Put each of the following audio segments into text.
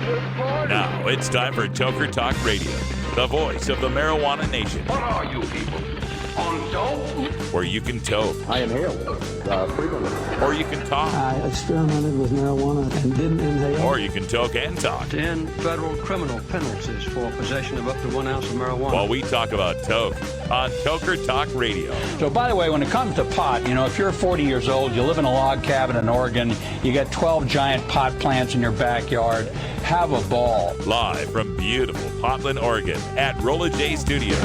Now it's time for Toker Talk Radio, the voice of the marijuana nation. What are you people? On dope? Where you can toke. I inhale frequently. Or you can talk. I experimented with marijuana and didn't inhale. Or you can toke and talk. 10 federal criminal penalties for possession of up to 1 ounce of marijuana. While we talk about toke on Toker Talk Radio. So, by the way, when it comes to pot, if you're 40 years old, you live in a log cabin in Oregon, you got 12 giant pot plants in your backyard, have a ball. Live from beautiful Portland, Oregon at Rolla J Studios.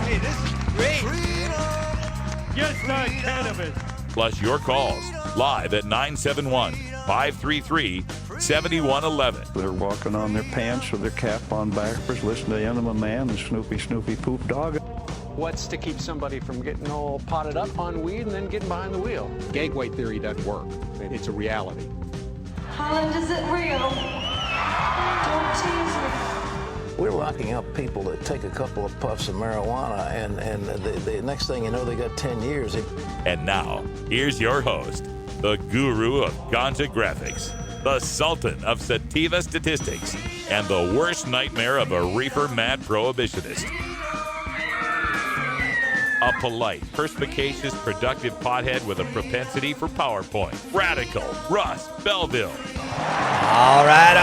Hey, this is great. Just not cannabis. Plus your calls live at 971-533-7111. They're walking on their pants with their cap on backwards, listening to Enema Man and Snoopy Poop Dog. What's to keep somebody from getting all potted up on weed and then getting behind the wheel? Gateway theory doesn't work. It's a reality. Holland, is it real? Don't tease me. We're locking up people that take a couple of puffs of marijuana, and the next thing you know, they got 10 years. And now, here's your host, the guru of ganja graphics, the sultan of sativa statistics, and the worst nightmare of a reefer mad prohibitionist. A polite, perspicacious, productive pothead with a propensity for PowerPoint. Radical Russ Belville. All right.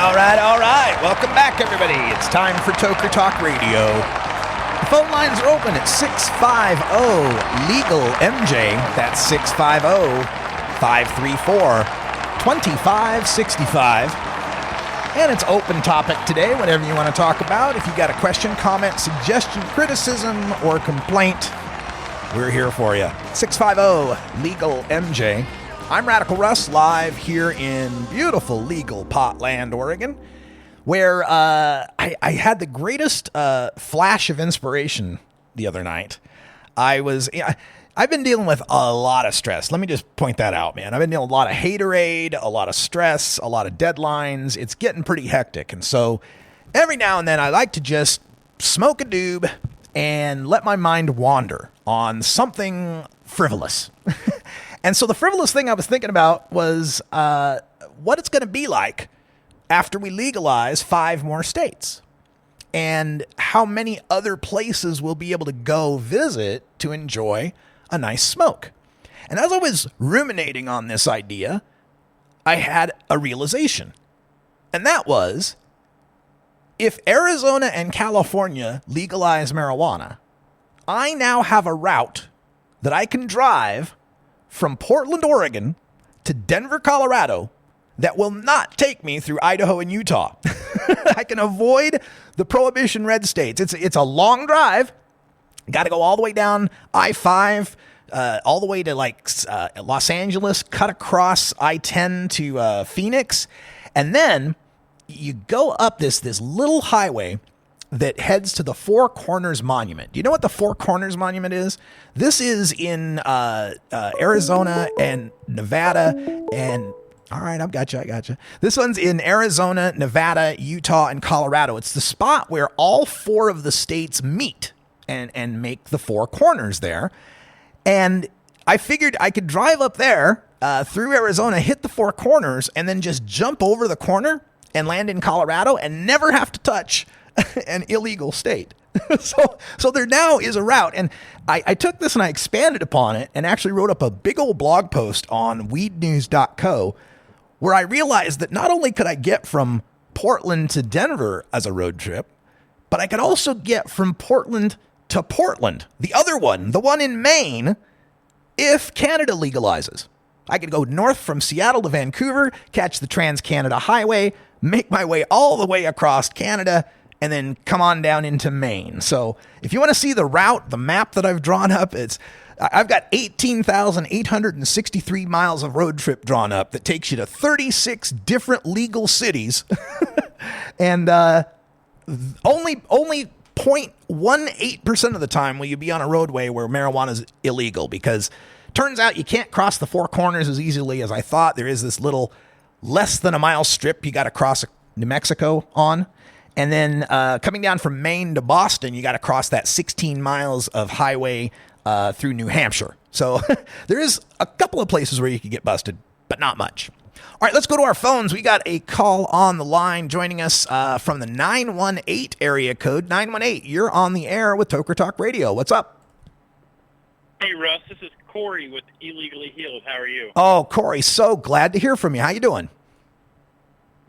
Welcome back, everybody. It's time for Toker Talk Radio. The phone lines are open at 650-LEGAL-MJ. That's 650-534-2565. And it's open topic today, whatever you want to talk about. If you got a question, comment, suggestion, criticism, or complaint, we're here for you. 650-LEGAL-MJ. I'm Radical Russ, live here in beautiful legal Potland, Oregon, where I had the greatest flash of inspiration the other night. I've been dealing with a lot of stress. Let me just point that out, man. I've been dealing with a lot of haterade, a lot of stress, a lot of deadlines. It's getting pretty hectic. And so every now and then I like to just smoke a doob and let my mind wander on something frivolous. And so the frivolous thing I was thinking about was what it's going to be like after we legalize 5 more states and how many other places we'll be able to go visit to enjoy a nice smoke. And as I was ruminating on this idea, I had a realization. And that was, if Arizona and California legalize marijuana, I now have a route that I can drive from Portland, Oregon to Denver, Colorado that will not take me through Idaho and Utah. I can avoid the prohibition red states. It's a long drive. Got to go all the way down I-5, all the way to Los Angeles, cut across I-10 to Phoenix. And then you go up this little highway that heads to the Four Corners Monument. Do you know what the Four Corners Monument is? This is in Arizona and Nevada and... All right, I gotcha. This one's in Arizona, Nevada, Utah, and Colorado. It's the spot where all 4 of the states meet and make the 4 corners there. And I figured I could drive up there through Arizona, hit the 4 corners, and then just jump over the corner and land in Colorado and never have to touch an illegal state. So there now is a route. And I took this and I expanded upon it and actually wrote up a big old blog post on weednews.co where I realized that not only could I get from Portland to Denver as a road trip, but I could also get from Portland to Portland, the other one, the one in Maine, if Canada legalizes. I could go north from Seattle to Vancouver, catch the Trans-Canada Highway, make my way all the way across Canada, and then come on down into Maine. So if you want to see the route, the map that I've drawn up, I've got 18,863 miles of road trip drawn up that takes you to 36 different legal cities. And only 0.18% of the time will you be on a roadway where marijuana is illegal, because turns out you can't cross the 4 corners as easily as I thought. There is this little less than a mile strip you got to cross New Mexico on. And then coming down from Maine to Boston, you got to cross that 16 miles of highway through New Hampshire. So there is a couple of places where you could get busted, but not much. All right, let's go to our phones. We got a call on the line joining us from the 918 area code. 918, you're on the air with Toker Talk Radio. What's up? Hey, Russ, this is Corey with Illegally Healed. How are you? Oh, Corey, so glad to hear from you. How you doing?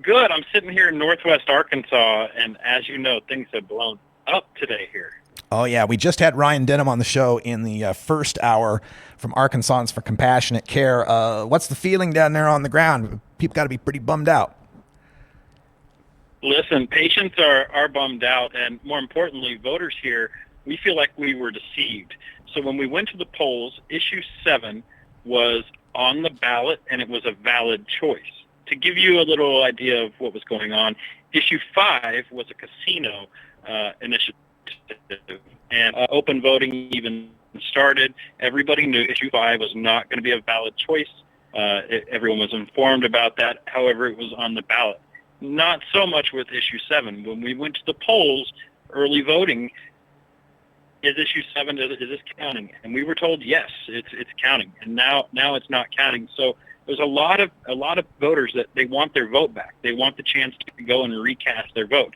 Good. I'm sitting here in northwest Arkansas, and as you know, things have blown up today here. Oh, yeah. We just had Ryan Denham on the show in the first hour from Arkansans for Compassionate Care. What's the feeling down there on the ground? People got to be pretty bummed out. Listen, patients are bummed out, and more importantly, voters here, we feel like we were deceived. So when we went to the polls, issue 7 was on the ballot, and it was a valid choice. To give you a little idea of what was going on, issue 5 was a casino initiative. And open voting even started. Everybody knew issue 5 was not going to be a valid choice. Everyone was informed about that. However, it was on the ballot. Not so much with issue 7. When we went to the polls, early voting, is issue 7, is this counting? And we were told, yes, it's counting. And now it's not counting. So there's a lot of voters that they want their vote back. They want the chance to go and recast their vote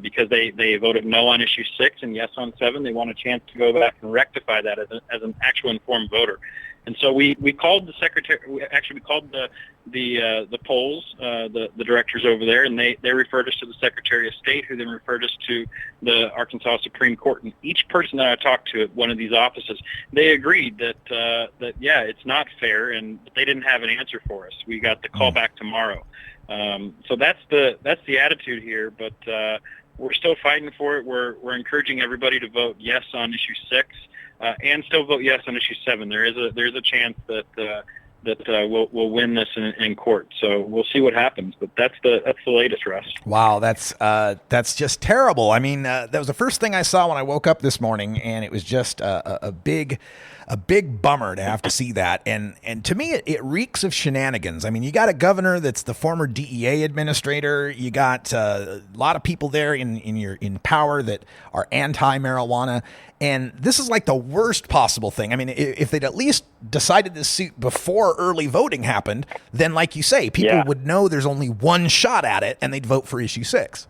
because they voted no on issue 6 and yes on 7. They want a chance to go back and rectify that as an actual informed voter. And so we called the secretary. We called the polls, the directors over there, and they referred us to the Secretary of State, who then referred us to the Arkansas Supreme Court. And each person that I talked to at one of these offices, they agreed that yeah, it's not fair, and they didn't have an answer for us. We got the call back tomorrow. So that's the attitude here, but we're still fighting for it. We're encouraging everybody to vote yes on issue 6. And still vote yes on issue 7. There's a chance that we'll win this in court. So we'll see what happens. But that's the latest, Russ. Wow, that's just terrible. I mean, that was the first thing I saw when I woke up this morning, and it was just a big bummer to have to see that. And to me, it reeks of shenanigans. I mean, you got a governor that's the former DEA administrator. You got a lot of people there in power that are anti-marijuana. And this is like the worst possible thing. I mean, if they'd at least decided this suit before early voting happened, then like you say, people would know there's only one shot at it, and they'd vote for issue 6.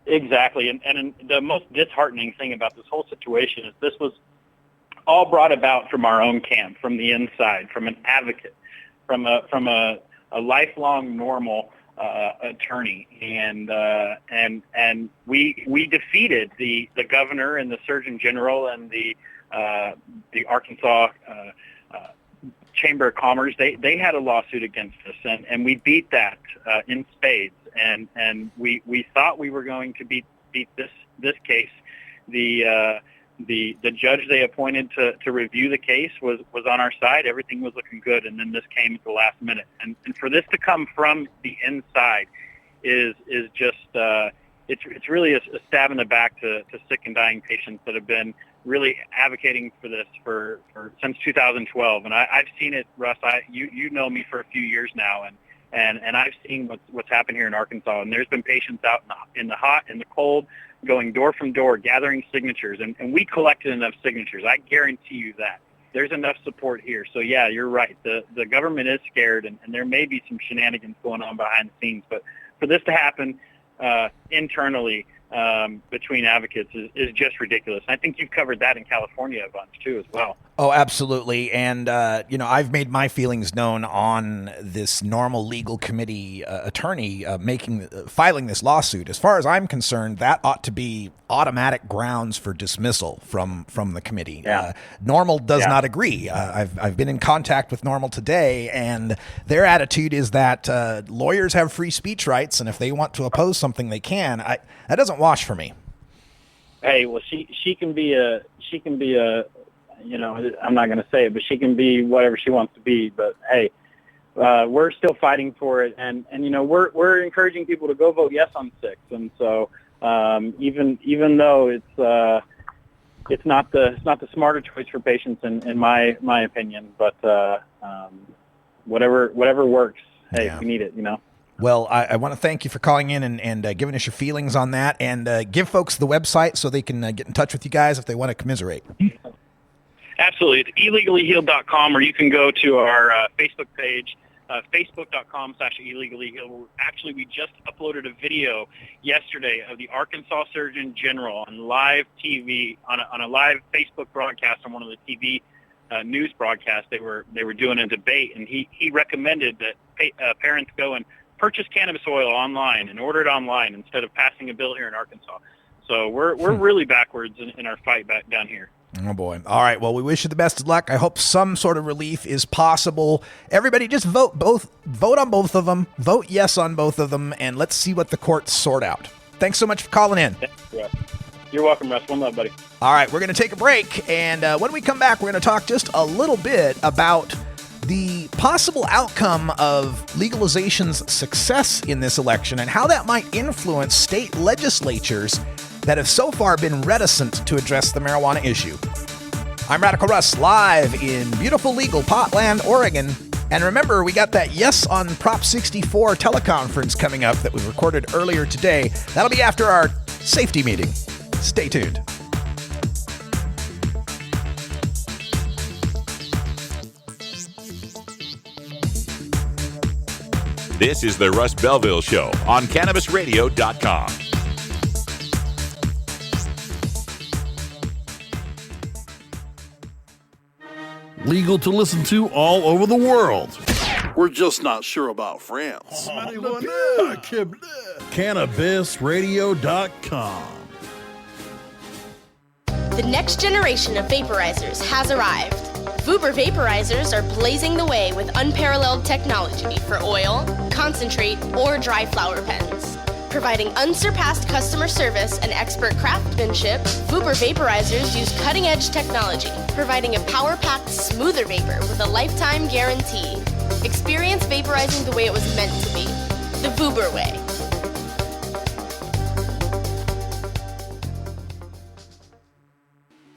Exactly. And the most disheartening thing about this whole situation is this was all brought about from our own camp, from the inside, from an advocate, from a lifelong normal attorney, and we defeated the governor and the Surgeon General and the Arkansas Chamber of Commerce. They had a lawsuit against us, and we beat that in spades. And we thought we were going to beat this case. The judge they appointed to review the case was on our side. Everything was looking good, and then this came at the last minute. And for this to come from the inside is just it's really a stab in the back to sick and dying patients that have been really advocating for this for since 2012. And I've seen it, Russ. You know me for a few years now, and I've seen what's happened here in Arkansas. And there's been patients out in the hot, in the cold, going door from door, gathering signatures, and we collected enough signatures. I guarantee you that. There's enough support here. So, yeah, you're right. The government is scared, and there may be some shenanigans going on behind the scenes. But for this to happen internally between advocates is just ridiculous. I think you've covered that in California a bunch, too, as well. Oh, absolutely. And, I've made my feelings known on this normal legal committee attorney filing this lawsuit. As far as I'm concerned, that ought to be automatic grounds for dismissal from the committee. Yeah. Normal does not agree. I've been in contact with Normal today, and their attitude is that lawyers have free speech rights, and if they want to oppose something, they can. That doesn't wash for me. Hey, well, she can be a I'm not going to say it, but she can be whatever she wants to be. But hey, we're still fighting for it, and we're encouraging people to go vote yes on 6. And so even though it's not the smarter choice for patients in my opinion, but whatever works. Hey, we need it. Well, I want to thank you for calling in and giving us your feelings on that, and give folks the website so they can get in touch with you guys if they want to commiserate. Absolutely. It's illegally healed.com, or you can go to our Facebook page, Facebook.com/illegally. Actually, we just uploaded a video yesterday of the Arkansas Surgeon General on live TV, on a live Facebook broadcast on one of the TV news broadcasts. They were doing a debate, and he recommended that parents go and purchase cannabis oil online and order it online instead of passing a bill here in Arkansas. So we're really backwards in our fight back down here. Oh, boy. All right. Well, we wish you the best of luck. I hope some sort of relief is possible. Everybody just vote on both of them. Vote yes on both of them, and let's see what the courts sort out. Thanks so much for calling in. Yeah. You're welcome, Russ. One love, buddy. All right. We're going to take a break, and when we come back, we're going to talk just a little bit about the possible outcome of legalization's success in this election and how that might influence state legislatures that have so far been reticent to address the marijuana issue. I'm Radical Russ, live in beautiful legal Potland, Oregon. And remember, we got that Yes on Prop 64 teleconference coming up that we recorded earlier today. That'll be after our safety meeting. Stay tuned. This is the Russ Belville Show on CannabisRadio.com. Legal to listen to all over the world. We're just not sure about France. CannabisRadio.com. The next generation of vaporizers has arrived. Vuber vaporizers are blazing the way with unparalleled technology for oil, concentrate, or dry flower pens. Providing unsurpassed customer service and expert craftsmanship, Vuber vaporizers use cutting-edge technology, providing a power-packed, smoother vapor with a lifetime guarantee. Experience vaporizing the way it was meant to be, the Vuber way.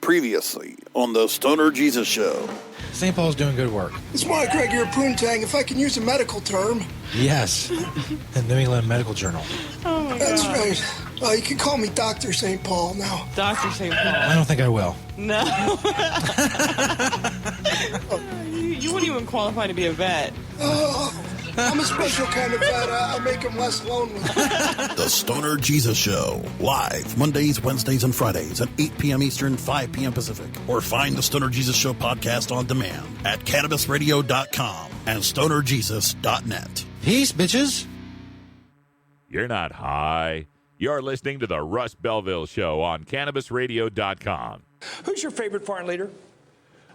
Previously on the Stoner Jesus Show. St. Paul's doing good work. It's why, Greg, you're a poontang, if I can use a medical term. Yes, the New England Medical Journal. Oh, my That's God. Right. You can call me Dr. St. Paul now. Dr. St. Paul. I don't think I will. No. You wouldn't even qualify to be a vet. I'm a special kind of vet. I'll make him less lonely. The Stoner Jesus Show. Live Mondays, Wednesdays, and Fridays at 8 p.m. Eastern, 5 p.m. Pacific. Or find the Stoner Jesus Show podcast on demand at CannabisRadio.com and StonerJesus.net. Peace, bitches. You're not high. You're listening to the Russ Belville Show on CannabisRadio.com. Who's your favorite foreign leader?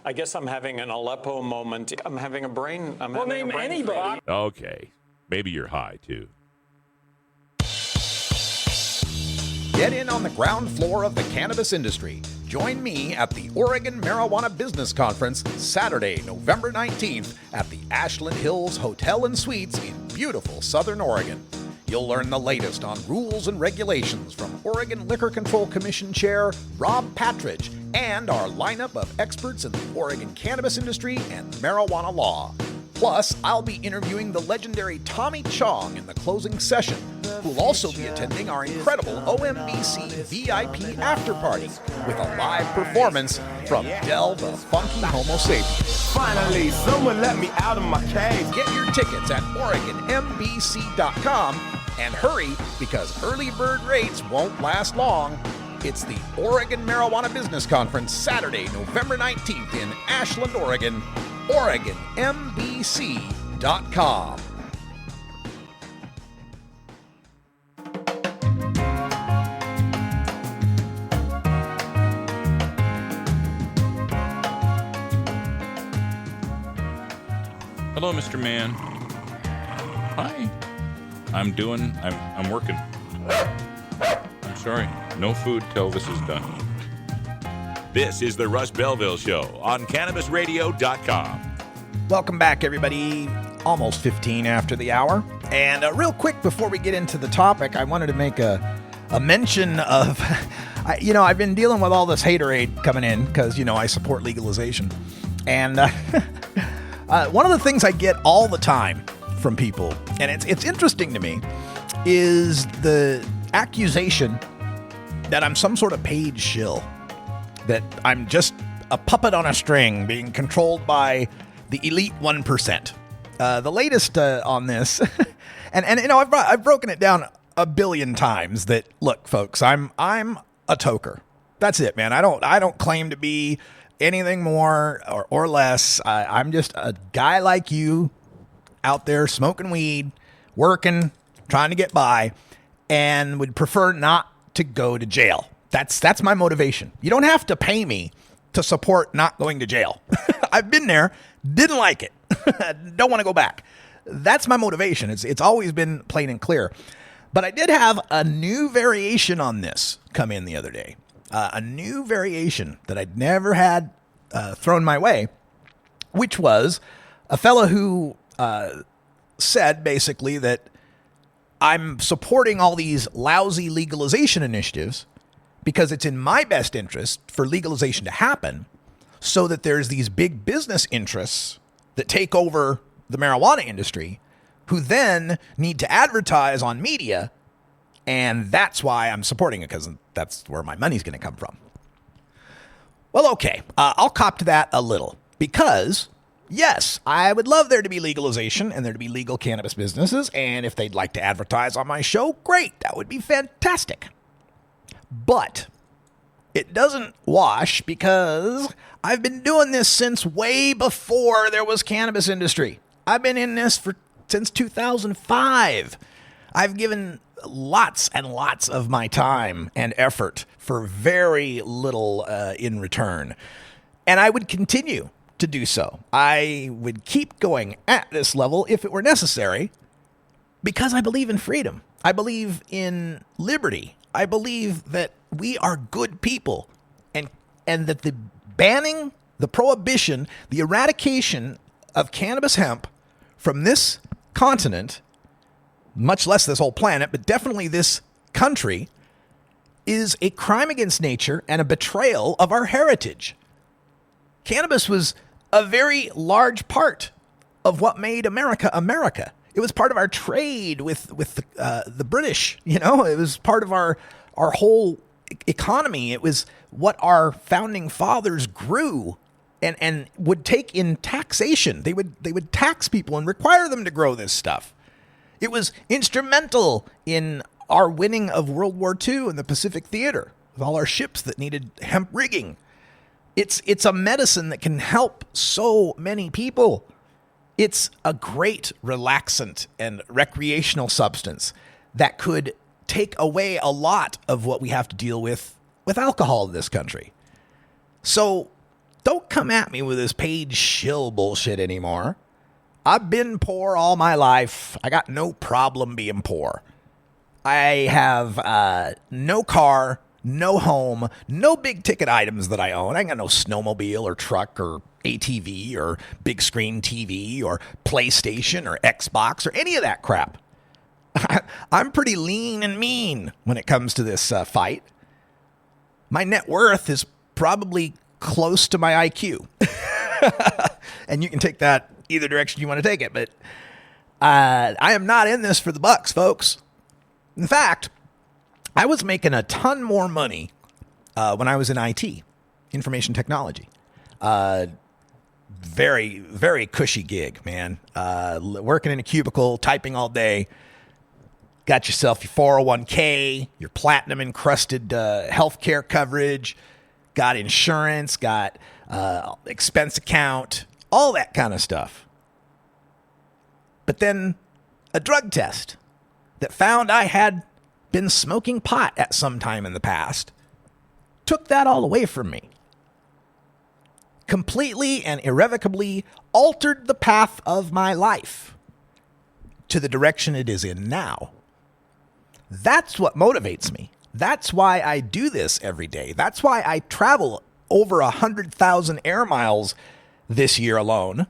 I guess I'm having an Aleppo moment. I'm having a brain. Well, name anybody. Okay. Maybe you're high, too. Get in on the ground floor of the cannabis industry. Join me at the Oregon Marijuana Business Conference Saturday, November 19th at the Ashland Hills Hotel and Suites in beautiful Southern Oregon. You'll learn the latest on rules and regulations from Oregon Liquor Control Commission Chair Rob Patridge and our lineup of experts in the Oregon cannabis industry and marijuana law. Plus, I'll be interviewing the legendary Tommy Chong in the closing session, who'll also be attending our incredible OMBC VIP after party with a live performance from Del the Funky Homo Sapiens. Finally, someone let me out of my cage. Get your tickets at OregonMBC.com and hurry, because early bird rates won't last long. It's the Oregon Marijuana Business Conference Saturday, November 19th in Ashland, Oregon. OregonMBC.com. Hello, Mr. Man. Hi. I'm working. I'm sorry. No food till this is done. This is the Russ Belville Show on CannabisRadio.com. Welcome back, everybody. Almost 15 after the hour. And real quick, before we get into the topic, I wanted to make a mention of, I've been dealing with all this haterade coming in because, I support legalization. And one of the things I get all the time from people, and it's interesting to me, is the accusation that I'm some sort of paid shill. That I'm just a puppet on a string being controlled by the elite 1%. The latest on this, and you know, I've broken it down a billion times that, look, folks, I'm a toker. That's it, man. I don't claim to be anything more or less. I'm just a guy like you out there smoking weed, working, trying to get by, and would prefer not to go to jail. That's my motivation. You don't have to pay me to support not going to jail. I've been there, didn't like it. Don't want to go back. That's my motivation. It's always been plain and clear. But I did have a new variation on this come in the other day. A new variation that I'd never had thrown my way, which was a fellow who said basically that I'm supporting all these lousy legalization initiatives because it's in my best interest for legalization to happen so that there's these big business interests that take over the marijuana industry who then need to advertise on media, and that's why I'm supporting it, because that's where my money's going to come from. Well, okay, I'll cop to that a little, because, yes, I would love there to be legalization and there to be legal cannabis businesses, and if they'd like to advertise on my show, great, that would be fantastic. But it doesn't wash because I've been doing this since way before there was cannabis industry. I've been in this since 2005. I've given lots and lots of my time and effort for very little in return. And I would continue to do so. I would keep going at this level if it were necessary because I believe in freedom. I believe in liberty. I believe that we are good people and that the banning, the prohibition, the eradication of cannabis hemp from this continent, much less this whole planet, but definitely this country, is a crime against nature and a betrayal of our heritage. Cannabis was a very large part of what made America America. It was part of our trade with the British. You know, it was part of our whole economy. It was what our founding fathers grew and would take in taxation. They would tax people and require them to grow this stuff. It was instrumental in our winning of World War II in the Pacific Theater with all our ships that needed hemp rigging. It's a medicine that can help so many people. It's a great relaxant and recreational substance that could take away a lot of what we have to deal with alcohol in this country. So don't come at me with this paid shill bullshit anymore. I've been poor all my life. I got no problem being poor. I have no car, no home, no big ticket items that I own. I ain't got no snowmobile or truck or ATV or big screen TV or PlayStation or Xbox or any of that crap. I'm pretty lean and mean when it comes to this fight. My net worth is probably close to my IQ. And you can take that either direction you want to take it. But I am not in this for the bucks, folks. In fact, I was making a ton more money when I was in IT, information technology. Very, very cushy gig, man. Working in a cubicle, typing all day. Got yourself your 401k, your platinum encrusted healthcare coverage, got insurance, got expense account, all that kind of stuff. But then a drug test that found I had been smoking pot at some time in the past took that all away from me. Completely and irrevocably altered the path of my life to the direction it is in now. That's what motivates me. That's why I do this every day. That's why I travel over 100,000 air miles this year alone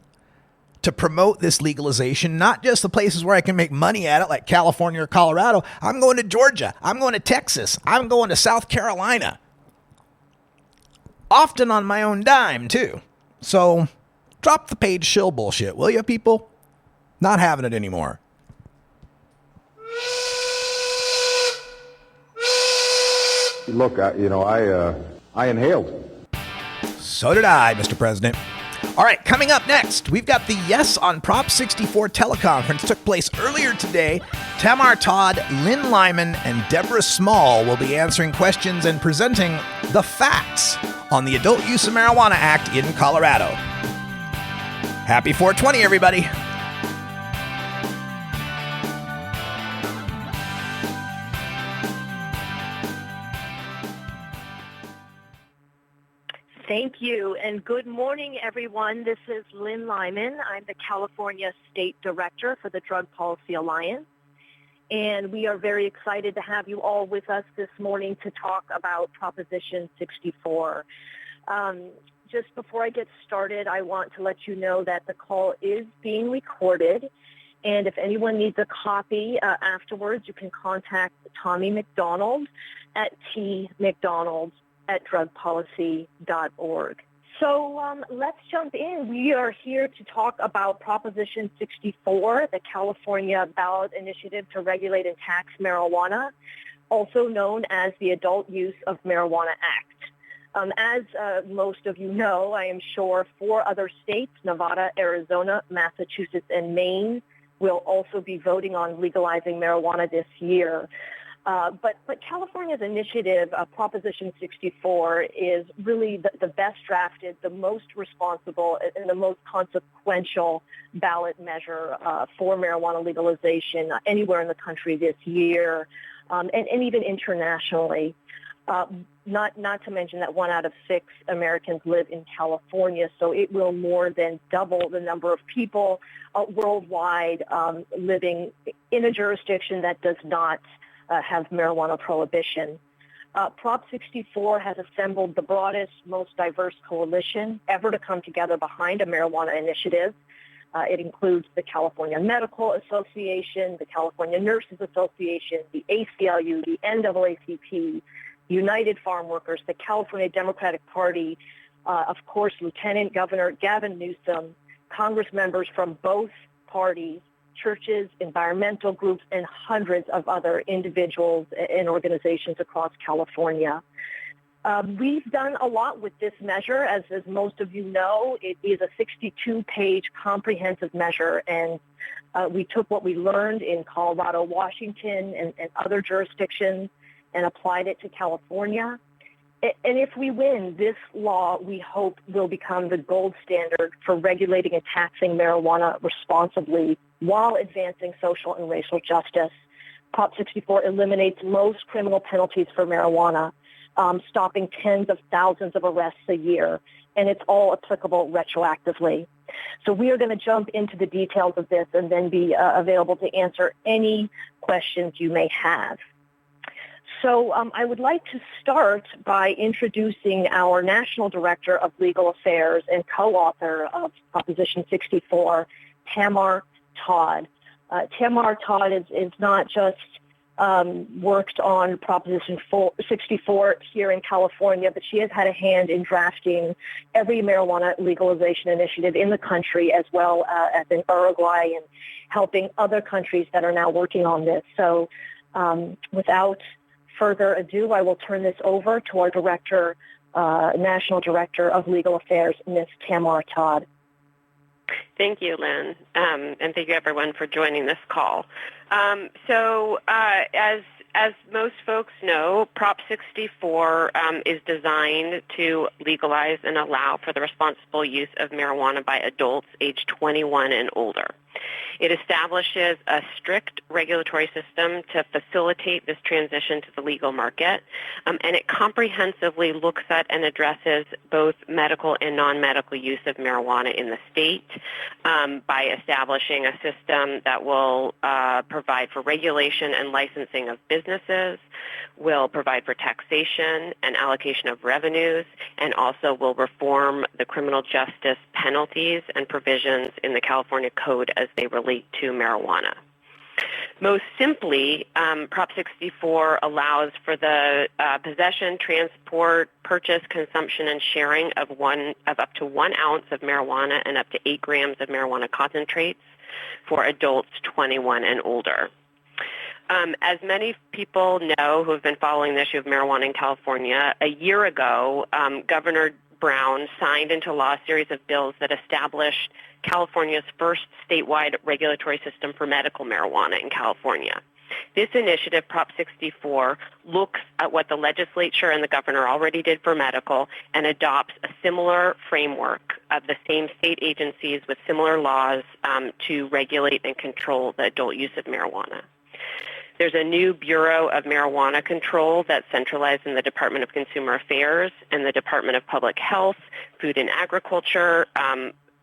to promote this legalization, not just the places where I can make money at it, like California or Colorado. I'm going to Georgia. I'm going to Texas. I'm going to South Carolina. Often on my own dime, too. So drop the paid shill bullshit, will you, people? Not having it anymore. Look, I inhaled. So did I, Mr. President. All right, coming up next, we've got the Yes on Prop 64 teleconference. Took place earlier today. Tamar Todd, Lynn Lyman, and Deborah Small will be answering questions and presenting the facts on the Adult Use of Marijuana Act in Colorado. Happy 420, everybody. Thank you, and good morning, everyone. This is Lynn Lyman. I'm the California State Director for the Drug Policy Alliance, and we are very excited to have you all with us this morning to talk about Proposition 64. Just before I get started, I want to let you know that the call is being recorded, and if anyone needs a copy afterwards, you can contact Tommy McDonald at tmcdonald@drugpolicy.org. So let's jump in. We are here to talk about Proposition 64, the California ballot initiative to regulate and tax marijuana, also known as the Adult Use of Marijuana Act. As most of you know, I am sure 4 other states, Nevada, Arizona, Massachusetts, and Maine, will also be voting on legalizing marijuana this year. But California's initiative, Proposition 64, is really the best drafted, the most responsible, and the most consequential ballot measure for marijuana legalization anywhere in the country this year, and even internationally. Not to mention that 1 out of 6 Americans live in California, so it will more than double the number of people worldwide living in a jurisdiction that does not have marijuana prohibition. Prop 64 has assembled the broadest, most diverse coalition ever to come together behind a marijuana initiative. It includes the California Medical Association, the California Nurses Association, the ACLU, the NAACP, United Farm Workers, the California Democratic Party, of course, Lieutenant Governor Gavin Newsom, Congress members from both parties, churches, environmental groups, and hundreds of other individuals and organizations across California. We've done a lot with this measure. As most of you know, it is a 62-page comprehensive measure, and we took what we learned in Colorado, Washington, and other jurisdictions and applied it to California. And if we win, this law, we hope, will become the gold standard for regulating and taxing marijuana responsibly while advancing social and racial justice. Prop 64 eliminates most criminal penalties for marijuana, stopping tens of thousands of arrests a year, and it's all applicable retroactively. So we are going to jump into the details of this and then be available to answer any questions you may have. So I would like to start by introducing our National Director of Legal Affairs and co-author of Proposition 64, Tamar Todd. Tamar Todd is not just worked on Proposition 64 here in California, but she has had a hand in drafting every marijuana legalization initiative in the country, as well as in Uruguay, and helping other countries that are now working on this. So without further ado, I will turn this over to our Director, National Director of Legal Affairs, Ms. Tamar Todd. Thank you, Lynn, and thank you, everyone, for joining this call. As most folks know, Prop 64 is designed to legalize and allow for the responsible use of marijuana by adults aged 21 and older. It establishes a strict regulatory system to facilitate this transition to the legal market, and it comprehensively looks at and addresses both medical and non-medical use of marijuana in the state by establishing a system that will provide for regulation and licensing of businesses, will provide for taxation and allocation of revenues, and also will reform the criminal justice penalties and provisions in the California Code as they relate to marijuana. Most simply, Prop 64 allows for the possession, transport, purchase, consumption, and sharing of up to 1 ounce of marijuana and up to 8 grams of marijuana concentrates for adults 21 and older. As many people know who have been following the issue of marijuana in California, a year ago, Governor Brown signed into law a series of bills that established California's first statewide regulatory system for medical marijuana in California. This initiative, Prop 64, looks at what the legislature and the governor already did for medical and adopts a similar framework of the same state agencies with similar laws to regulate and control the adult use of marijuana. There's a new Bureau of Marijuana Control that's centralized in the Department of Consumer Affairs, and the Department of Public Health, Food and Agriculture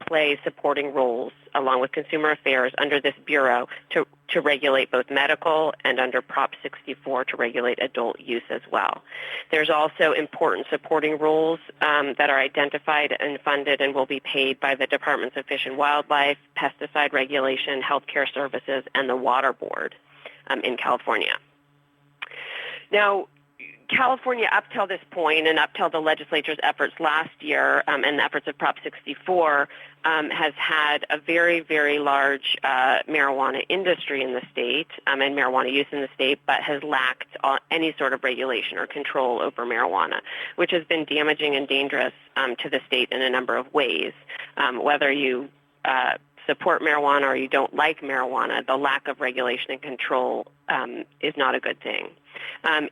play supporting roles along with Consumer Affairs under this bureau to regulate both medical and under Prop 64 to regulate adult use as well. There's also important supporting roles that are identified and funded and will be paid by the Departments of Fish and Wildlife, Pesticide Regulation, Healthcare Services, and the Water Board in California. Now, California, up till this point and up till the legislature's efforts last year and the efforts of Prop 64, has had a very, very large marijuana industry in the state and marijuana use in the state, but has lacked any sort of regulation or control over marijuana, which has been damaging and dangerous to the state in a number of ways. Whether you support marijuana or you don't like marijuana, the lack of regulation and control is not a good thing.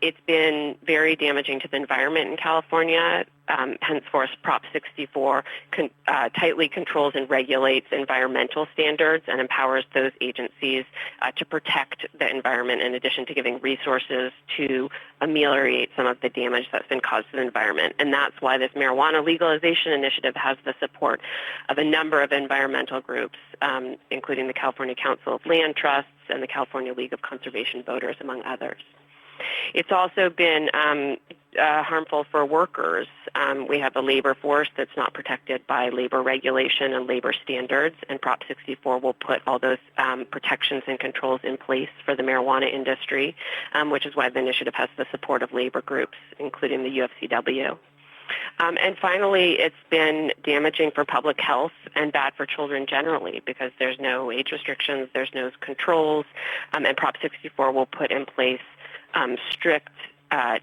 It's been very damaging to the environment in California. Henceforth, Prop 64 tightly controls and regulates environmental standards and empowers those agencies to protect the environment, in addition to giving resources to ameliorate some of the damage that's been caused to the environment. And that's why this marijuana legalization initiative has the support of a number of environmental groups, including the California Council of Land Trusts and the California League of Conservation Voters, among others. It's also been harmful for workers. We have a labor force that's not protected by labor regulation and labor standards, and Prop 64 will put all those protections and controls in place for the marijuana industry, which is why the initiative has the support of labor groups, including the UFCW. And finally, it's been damaging for public health and bad for children generally, because there's no age restrictions, there's no controls, and Prop 64 will put in place strict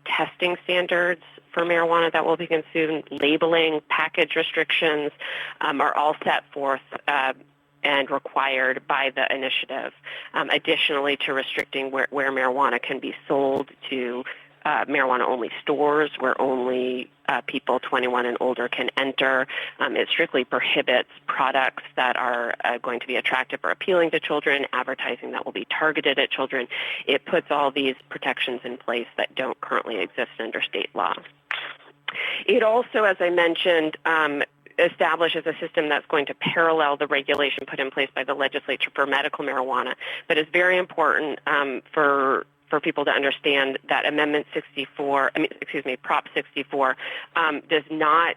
testing standards for marijuana that will be consumed. Labeling, package restrictions are all set forth and required by the initiative. Additionally, to restricting where marijuana can be sold to marijuana-only stores where only people 21 and older can enter. It strictly prohibits products that are going to be attractive or appealing to children, advertising that will be targeted at children. It puts all these protections in place that don't currently exist under state law. It also, as I mentioned, establishes a system that's going to parallel the regulation put in place by the legislature for medical marijuana, but it's very important for people to understand that Prop 64 does not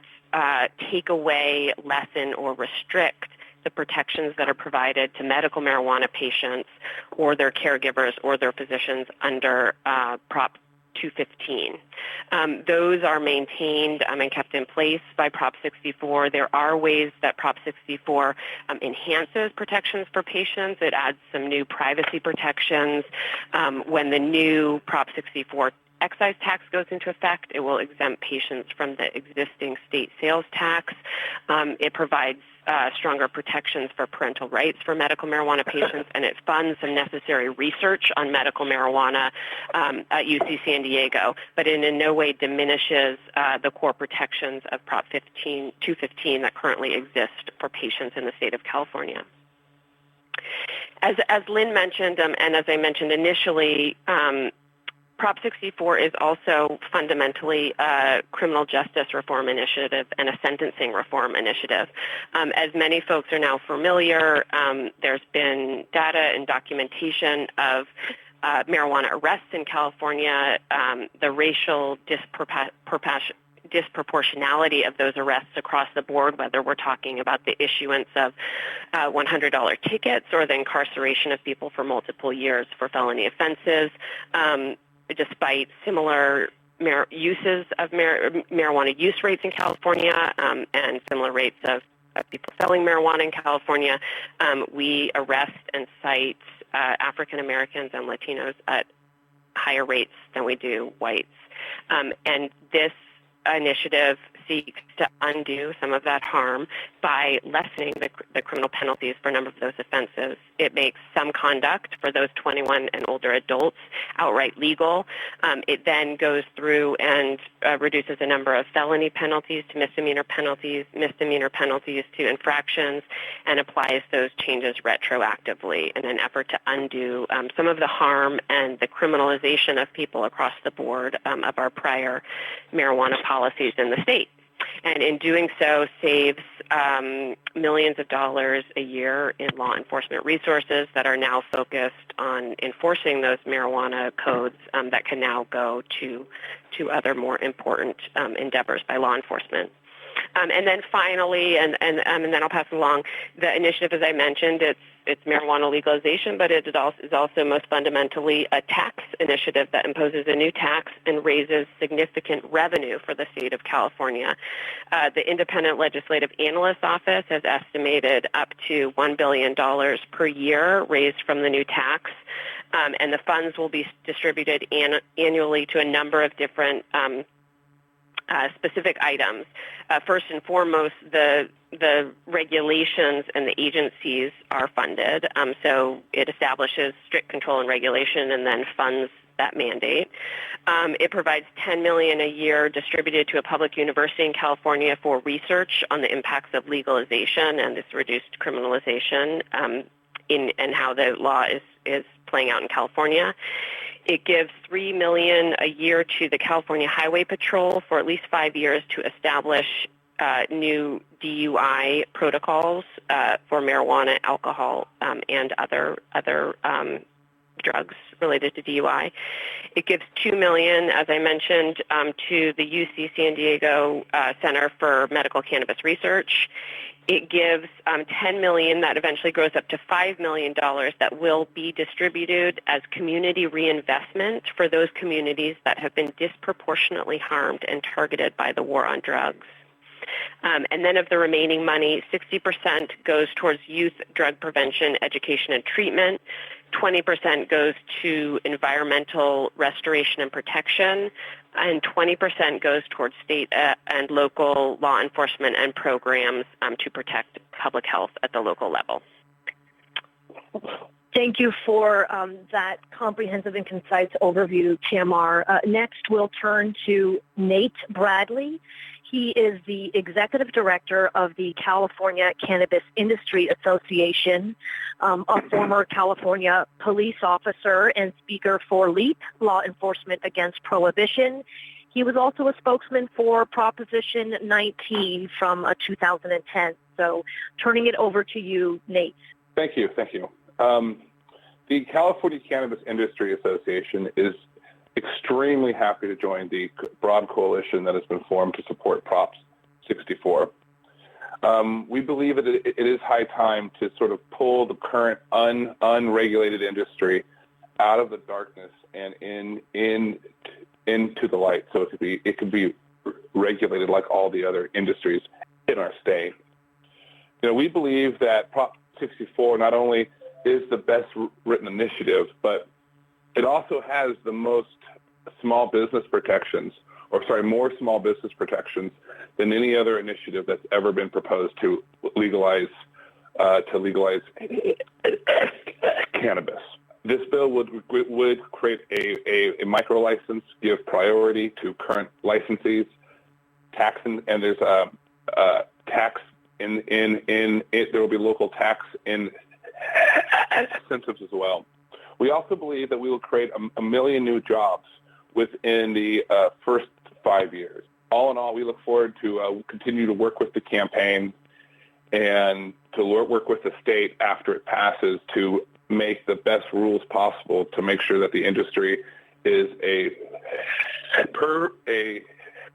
take away, lessen, or restrict the protections that are provided to medical marijuana patients or their caregivers or their physicians under Prop 215. Those are maintained and kept in place by Prop 64. There are ways that Prop 64 enhances protections for patients. It adds some new privacy protections. When the new Prop 64 excise tax goes into effect, it will exempt patients from the existing state sales tax. It provides stronger protections for parental rights for medical marijuana patients, and it funds some necessary research on medical marijuana at UC San Diego, but it in no way diminishes the core protections of Prop 215 that currently exist for patients in the state of California. As Lynn mentioned, and as I mentioned initially, Prop 64 is also fundamentally a criminal justice reform initiative and a sentencing reform initiative. As many folks are now familiar, there's been data and documentation of marijuana arrests in California, the racial disproportionality of those arrests across the board, whether we're talking about the issuance of $100 tickets or the incarceration of people for multiple years for felony offenses. Despite similar uses of marijuana use rates in California and similar rates of people selling marijuana in California, we arrest and cite African Americans and Latinos at higher rates than we do whites. And this initiative seeks to undo some of that harm by lessening the criminal penalties for a number of those offenses. It makes some conduct for those 21 and older adults outright legal. It then goes through and reduces a number of felony penalties to misdemeanor penalties to infractions, and applies those changes retroactively in an effort to undo some of the harm and the criminalization of people across the board of our prior marijuana policies in the state. And in doing so, saves millions of dollars a year in law enforcement resources that are now focused on enforcing those marijuana codes that can now go to other more important endeavors by law enforcement. And then finally, and then I'll pass it along, the initiative, as I mentioned, it's marijuana legalization, but it is also most fundamentally a tax initiative that imposes a new tax and raises significant revenue for the state of California. The Independent Legislative Analyst's Office has estimated up to $1 billion per year raised from the new tax, and the funds will be distributed annually to a number of different specific items. First and foremost, the regulations and the agencies are funded. So it establishes strict control and regulation and then funds that mandate. It provides $10 million a year distributed to a public university in California for research on the impacts of legalization and this reduced criminalization and how the law is playing out in California. It gives $3 million a year to the California Highway Patrol for at least 5 years to establish new DUI protocols for marijuana, alcohol, and other drugs related to DUI. It gives $2 million, as I mentioned, to the UC San Diego Center for Medical Cannabis Research. It gives $10 million that eventually grows up to $5 million that will be distributed as community reinvestment for those communities that have been disproportionately harmed and targeted by the war on drugs. And then of the remaining money, 60% goes towards youth drug prevention, education, and treatment. 20% goes to environmental restoration and protection, and 20% goes towards state and local law enforcement and programs to protect public health at the local level. Thank you for that comprehensive and concise overview, Tamar. Next, we'll turn to Nate Bradley. He is the executive director of the California Cannabis Industry Association, a former California police officer and speaker for LEAP, Law Enforcement Against Prohibition. He was also a spokesman for Proposition 19 from 2010. So turning it over to you, Nate. Thank you. The California Cannabis Industry Association is extremely happy to join the broad coalition that has been formed to support Prop 64. We believe it is high time to sort of pull the current unregulated industry out of the darkness and into the light, so it can be regulated like all the other industries in our state. We believe that Prop 64 not only is the best written initiative, but it also has the most more small business protections than any other initiative that's ever been proposed to legalize cannabis. This bill would create a micro license, give priority to current licensees, and there's a tax in it. There will be local tax incentives as well. We also believe that we will create a million new jobs within the first 5 years. All in all, we look forward to continue to work with the campaign and to work with the state after it passes to make the best rules possible to make sure that the industry is a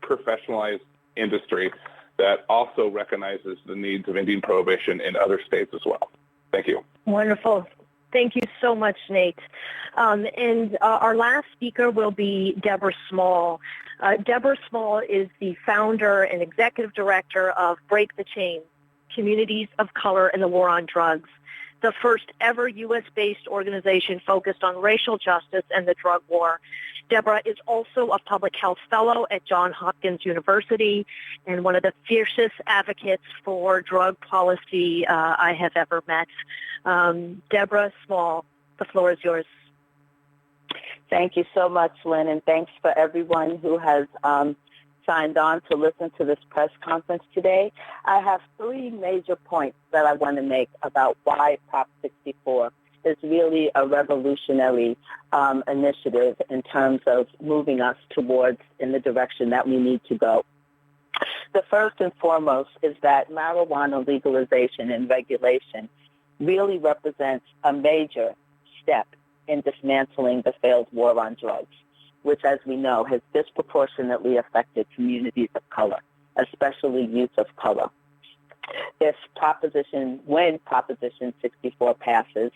professionalized industry that also recognizes the needs of Indian prohibition in other states as well. Thank you. Wonderful. Thank you so much, Nate. And our last speaker will be Deborah Small. Deborah Small is the founder and executive director of Break the Chain, Communities of Color and the War on Drugs, the first ever U.S.-based organization focused on racial justice and the drug war. Deborah is also a public health fellow at Johns Hopkins University and one of the fiercest advocates for drug policy I have ever met. Deborah Small, the floor is yours. Thank you so much, Lynn, and thanks for everyone who has signed on to listen to this press conference today. I have three major points that I want to make about why Prop 64 is really a revolutionary initiative in terms of moving us towards in the direction that we need to go. The first and foremost is that marijuana legalization and regulation really represents a major step in dismantling the failed war on drugs, which, as we know, has disproportionately affected communities of color, especially youth of color. When Proposition 64 passes,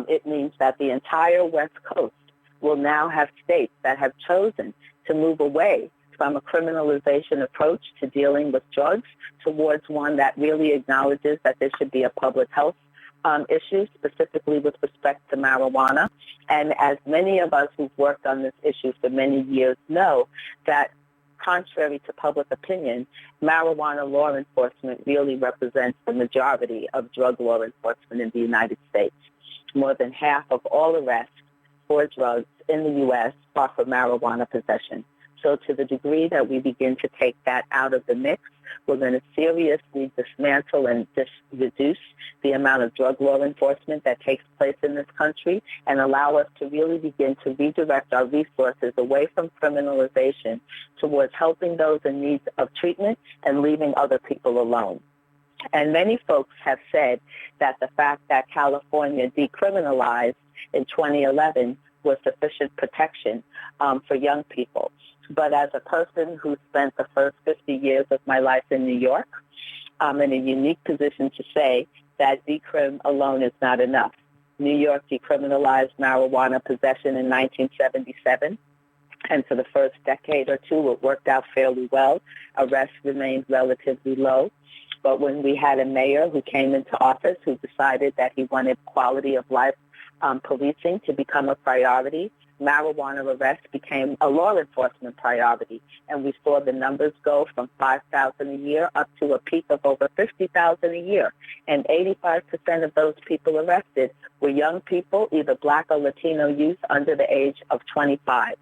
it means that the entire West Coast will now have states that have chosen to move away from a criminalization approach to dealing with drugs towards one that really acknowledges that there should be a public health issue, specifically with respect to marijuana. And as many of us who've worked on this issue for many years know, that contrary to public opinion, marijuana law enforcement really represents the majority of drug law enforcement in the United States. More than half of all arrests for drugs in the U.S. are for marijuana possession. So to the degree that we begin to take that out of the mix, we're going to seriously dismantle and reduce the amount of drug law enforcement that takes place in this country and allow us to really begin to redirect our resources away from criminalization towards helping those in need of treatment and leaving other people alone. And many folks have said that the fact that California decriminalized in 2011 was sufficient protection for young people. But as a person who spent the first 50 years of my life in New York, I'm in a unique position to say that decrim alone is not enough. New York decriminalized marijuana possession in 1977, and for the first decade or two, it worked out fairly well. Arrests remained relatively low. But when we had a mayor who came into office who decided that he wanted quality of life policing to become a priority, marijuana arrests became a law enforcement priority, and we saw the numbers go from 5,000 a year up to a peak of over 50,000 a year. And 85% of those people arrested were young people, either Black or Latino youth under the age of 25.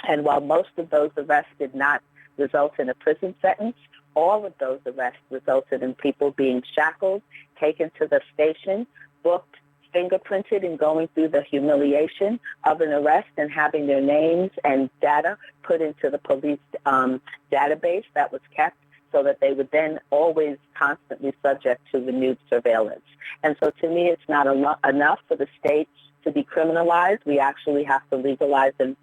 And while most of those arrests did not result in a prison sentence, all of those arrests resulted in people being shackled, taken to the station, booked, fingerprinted, and going through the humiliation of an arrest and having their names and data put into the police database that was kept so that they would then always constantly subject to renewed surveillance. And so to me, it's not enough for the state to decriminalize. We actually have to legalize and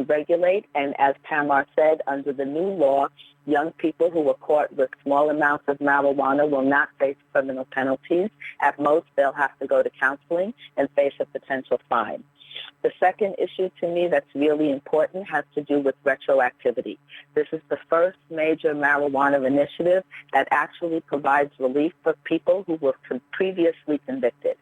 regulate. And as Tamar said, under the new law, young people who were caught with small amounts of marijuana will not face criminal penalties. At most, they'll have to go to counseling and face a potential fine. The second issue to me that's really important has to do with retroactivity. This is the first major marijuana initiative that actually provides relief for people who were previously convicted.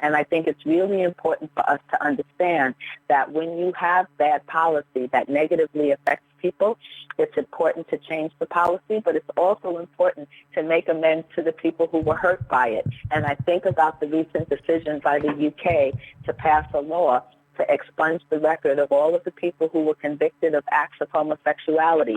And I think it's really important for us to understand that when you have bad policy that negatively affects people, it's important to change the policy, but it's also important to make amends to the people who were hurt by it. And I think about the recent decision by the UK to pass a law to expunge the record of all of the people who were convicted of acts of homosexuality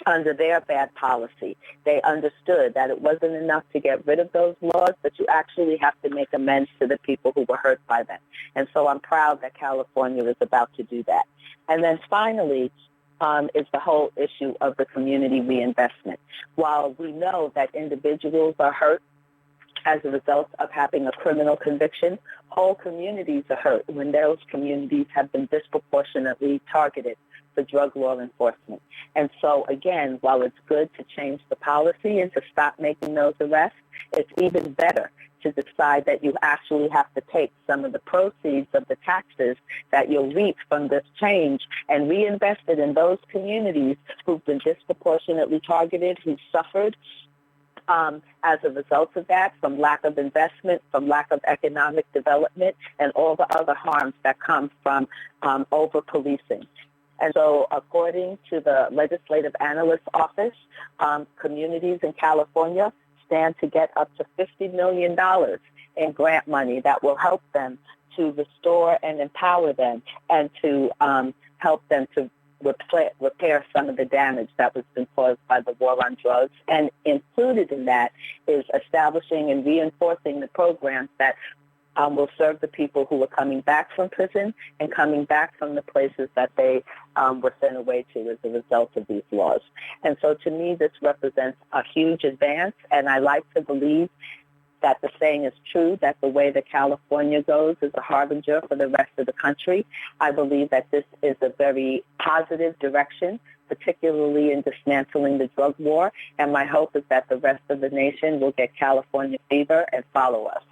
under their bad policy. They understood that it wasn't enough to get rid of those laws, but you actually have to make amends to the people who were hurt by them. And so I'm proud that California is about to do that. And then finally, is the whole issue of the community reinvestment. While we know that individuals are hurt as a result of having a criminal conviction, whole communities are hurt when those communities have been disproportionately targeted for drug law enforcement. And so, again, while it's good to change the policy and to stop making those arrests, it's even better to decide that you actually have to take some of the proceeds of the taxes that you'll reap from this change and reinvest it in those communities who've been disproportionately targeted, who suffered as a result of that, from lack of investment, from lack of economic development, and all the other harms that come from over-policing. And so according to the Legislative Analyst's Office, communities in California stand to get up to $50 million in grant money that will help them to restore and empower them and to help them to repair some of the damage that was been caused by the war on drugs. And included in that is establishing and reinforcing the programs that will serve the people who are coming back from prison and coming back from the places that they were sent away to as a result of these laws. And so to me, this represents a huge advance, and I like to believe that the saying is true, that the way that California goes is a harbinger for the rest of the country. I believe that this is a very positive direction, particularly in dismantling the drug war, and my hope is that the rest of the nation will get California fever and follow us.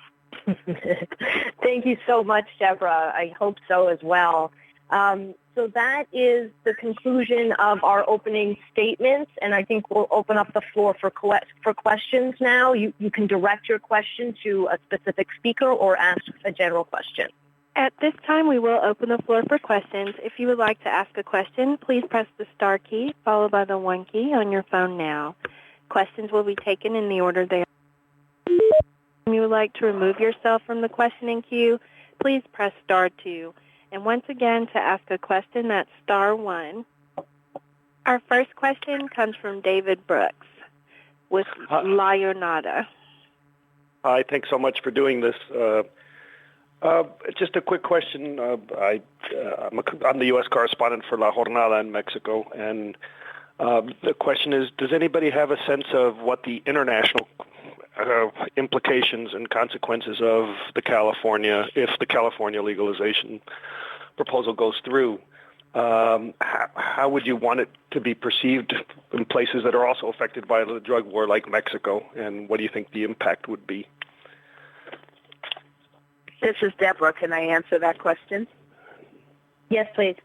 Thank you so much, Deborah. I hope so as well. So that is the conclusion of our opening statements, and I think we'll open up the floor for questions now. You can direct your question to a specific speaker or ask a general question. At this time, we will open the floor for questions. If you would like to ask a question, please press the star key followed by the 1 key on your phone now. Questions will be taken in the order they are. If you would like to remove yourself from the questioning queue, please press star 2. And once again, to ask a question, that's star 1. Our first question comes from David Brooks with Lionada. Hi, thanks so much for doing this. Just a quick question. I'm the U.S. correspondent for La Jornada in Mexico, and the question is, does anybody have a sense of what the international implications and consequences of if the California legalization proposal goes through? How would you want it to be perceived in places that are also affected by the drug war like Mexico, and what do you think the impact would be? This is Deborah. Can I answer that question? Yes, please.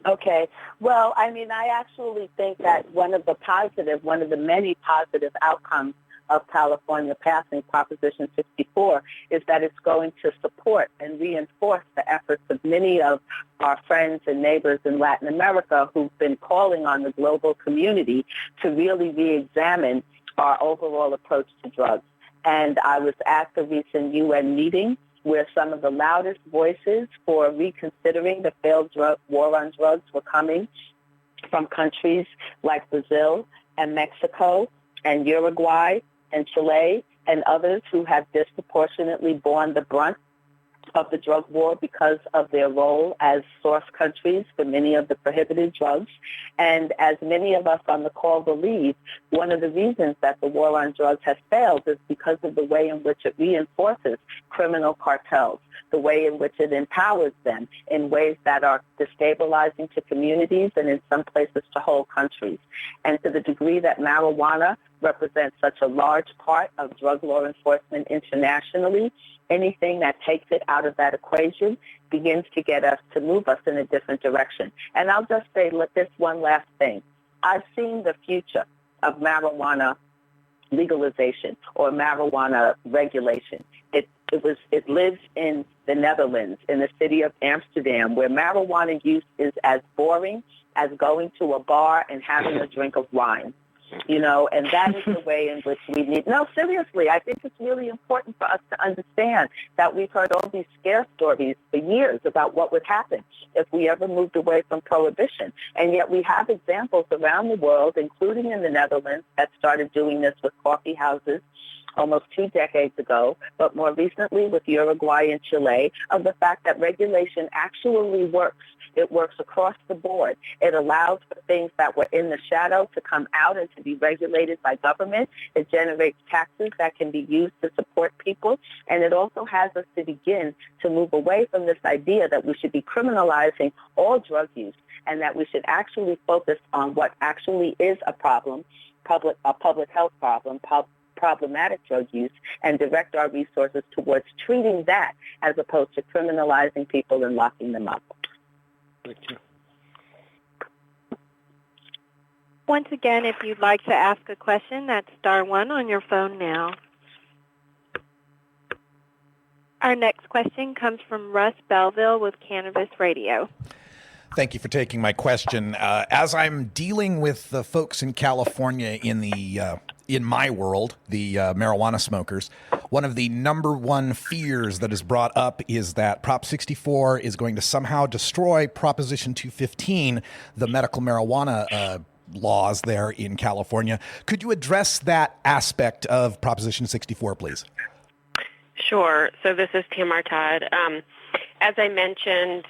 Okay. Well, I mean, I actually think that one of the many positive outcomes of California passing Proposition 64 is that it's going to support and reinforce the efforts of many of our friends and neighbors in Latin America who've been calling on the global community to really re-examine our overall approach to drugs. And I was at the recent UN meeting where some of the loudest voices for reconsidering the failed war on drugs were coming from countries like Brazil and Mexico and Uruguay and Chile and others who have disproportionately borne the brunt of the drug war because of their role as source countries for many of the prohibited drugs. And as many of us on the call believe, one of the reasons that the war on drugs has failed is because of the way in which it reinforces criminal cartels, the way in which it empowers them in ways that are destabilizing to communities and in some places to whole countries. And to the degree that marijuana represents such a large part of drug law enforcement internationally, anything that takes it out of that equation begins to get us to move us in a different direction. And I'll just say this one last thing. I've seen the future of marijuana legalization or marijuana regulation. It lives in the Netherlands, in the city of Amsterdam, where marijuana use is as boring as going to a bar and having a drink of wine. And that is the way in which we need. No, seriously, I think it's really important for us to understand that we've heard all these scare stories for years about what would happen if we ever moved away from prohibition. And yet we have examples around the world, including in the Netherlands, that started doing this with coffee houses almost 2 decades ago, but more recently with Uruguay and Chile, of the fact that regulation actually works. It works across the board. It allows for things that were in the shadow to come out and to be regulated by government. It generates taxes that can be used to support people. And it also has us to begin to move away from this idea that we should be criminalizing all drug use and that we should actually focus on what actually is a problem, a public health problem, problematic drug use, and direct our resources towards treating that as opposed to criminalizing people and locking them up. Thank you. Once again, if you'd like to ask a question, that's star 1 on your phone now. Our next question comes from Russ Belville with Cannabis Radio. Thank you for taking my question. As I'm dealing with the folks in California in my world, the marijuana smokers, one of the number one fears that is brought up is that Prop 64 is going to somehow destroy Proposition 215, the medical marijuana laws there in California. Could you address that aspect of Proposition 64, please? Sure. So this is Tamar Todd. As I mentioned,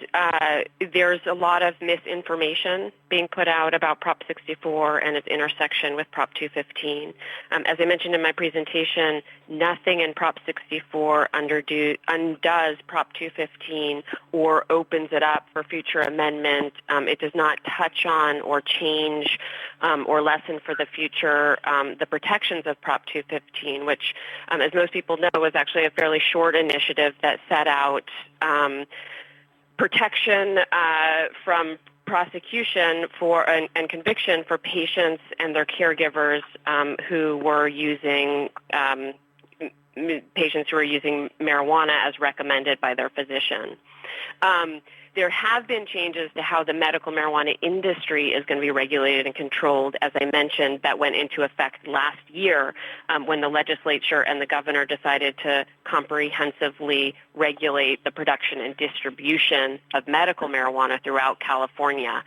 there's a lot of misinformation being put out about Prop 64 and its intersection with Prop 215. As I mentioned in my presentation, nothing in Prop 64 undoes Prop 215 or opens it up for future amendment. It does not touch on or change or lessen for the future the protections of Prop 215, which, as most people know, was actually a fairly short initiative that set out protection from prosecution for and conviction for patients and their caregivers who were using marijuana as recommended by their physician. There have been changes to how the medical marijuana industry is going to be regulated and controlled. As I mentioned, that went into effect last year when the legislature and the governor decided to comprehensively regulate the production and distribution of medical marijuana throughout California.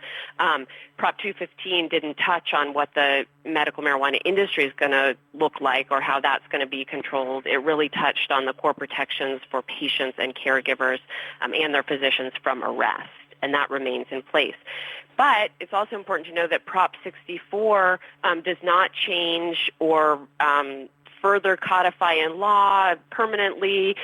Prop 215 didn't touch on what the medical marijuana industry is going to look like or how that's going to be controlled. It really touched on the core protections for patients and caregivers and their physicians from arrest, and that remains in place. But it's also important to know that Prop 64 does not change or further codify in law permanently